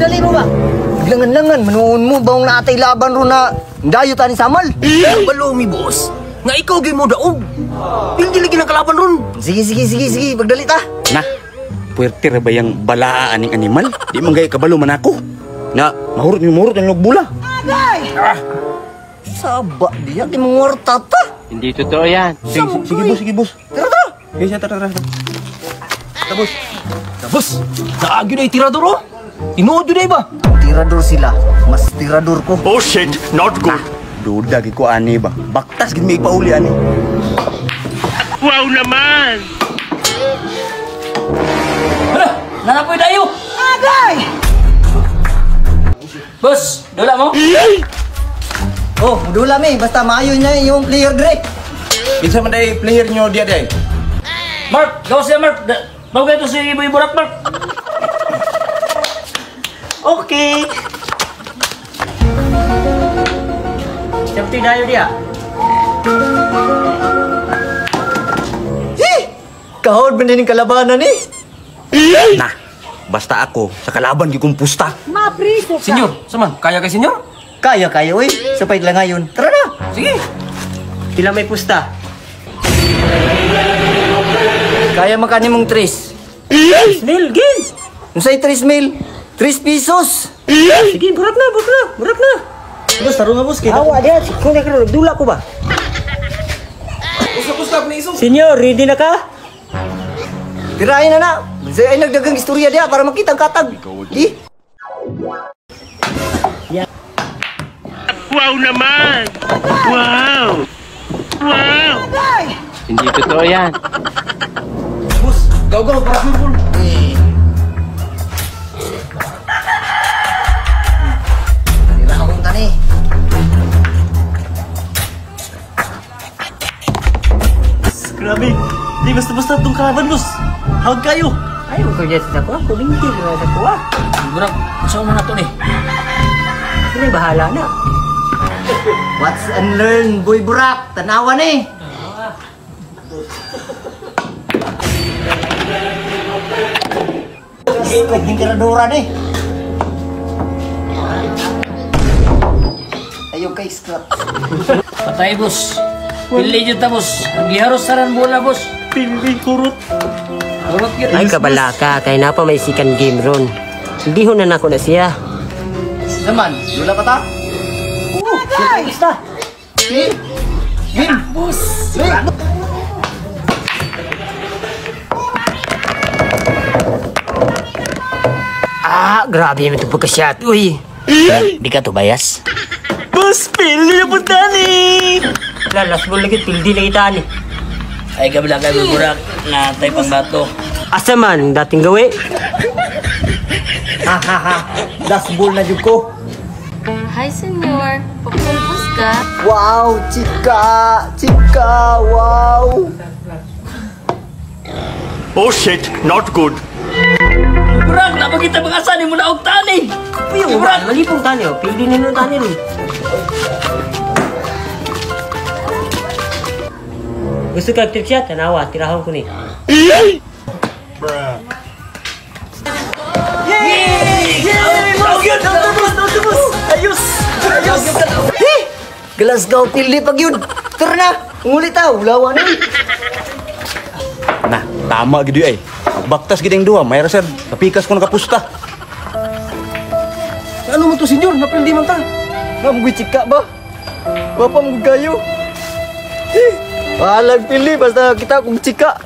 Dali mo ba? Langan-langan, manuon mo bang natay laban ro na dayo tani samal? Balo mi boss. Nga ikaw gay mo daog. Hindi lagi ng kalaban ron. Sige, pagdali ta. Nah, puwertir ba yung balaa aning animal? Di man gaya kabalo man ako. Na, mahurot yung bula. Agay! Saba dia di mengorta ta. Hindi totoo yan. Sige, boss. Tara. Sige, tara. Boss, naagyo na itirador oh. Tinuod yun na iba. Tirador sila, mas tirador ko. Oh shit, not good. Duda gid ko ani ba. Baktas gid mi ipauli ani. Wow naman! Hala, nanapoy tayo. Agay! Boss, dula mo? Oh, mudula mi, basta maayo niya yung player direct. Kinsa man day player nyo dia day? Mark, gawas siya Mark. Bagay ito si Iboy Burak Mark. Okay. Siyempre tayo dia. Kahod ba din yung kalabanan eh? Nah, basta ako sa kalaban gid kong pusta. Mapriso ka. Senyor, saman, kaya kay senyor? Kaya, uy. Sapay lang ngayon. Tara na. Sige. Pila may pusta? Kaya makani mong 3 mil, gin. Unsay 3 mil? 3 pesos. Sige, burak na. Boss, taro nga boss. Awa dia, kung dula ko ba? Pusta, please. Senyor, ready na ka? Tirahin na. Ay nagdagang istorya dia para makita ang katag. Di? Wow naman! Wow! Hindi totoo yan. Boss, gaw para full. Tira akong tani. Grabe, di basta-basta itong kalaban, boss. Hawag kayo. Ayaw ko dyan sa ko. Kuminti ko sa ko. Burak, saan mo na ito Hindi, bahala na. Watch and learn, boy Burak. Tanawan eh. Ikot yung tiraduran eh. Ayaw kay scrap. Patay, boss. Pili dyan ta, boss. Giharos saran bola, boss. Pili kurot. Kurot yun. Ay kabalaka, kay napa may second game ron. Hindi ho na nako na siya. Naman, dula ka ta? Oo, basta. Game, boss. Grabe naman ito pagka-shot. Uy! Di ka to bayas? Boss, pili na punta ni. Lalas mo lagi, pildi na kita ni. Ay, kabila kayo, burak. Natay pang bato. Asa man, dating gawi? Last ball na jud ko. Hi, senyor. Pagpulpos ka? Wow, chika, wow. Oh shit, not good. Burak, napakita mga sani mo na og tani. Uy, burak, malipong tani o. Pildi na yung tani rin. Gusto ka active siya? Tanawa, tirahan ko ni. Glasgow pildi pag yun. Tara na, ngulit ta, ulawan na. Nah, tama gid ay. Baktas gid ang duha, may rasad. Kapikas ko nakapusta. Ano mo to, senyor? Naprindi man ta. Namugay chika ba? Bapa mo kayo. Walang pildi, basta kita kung chika.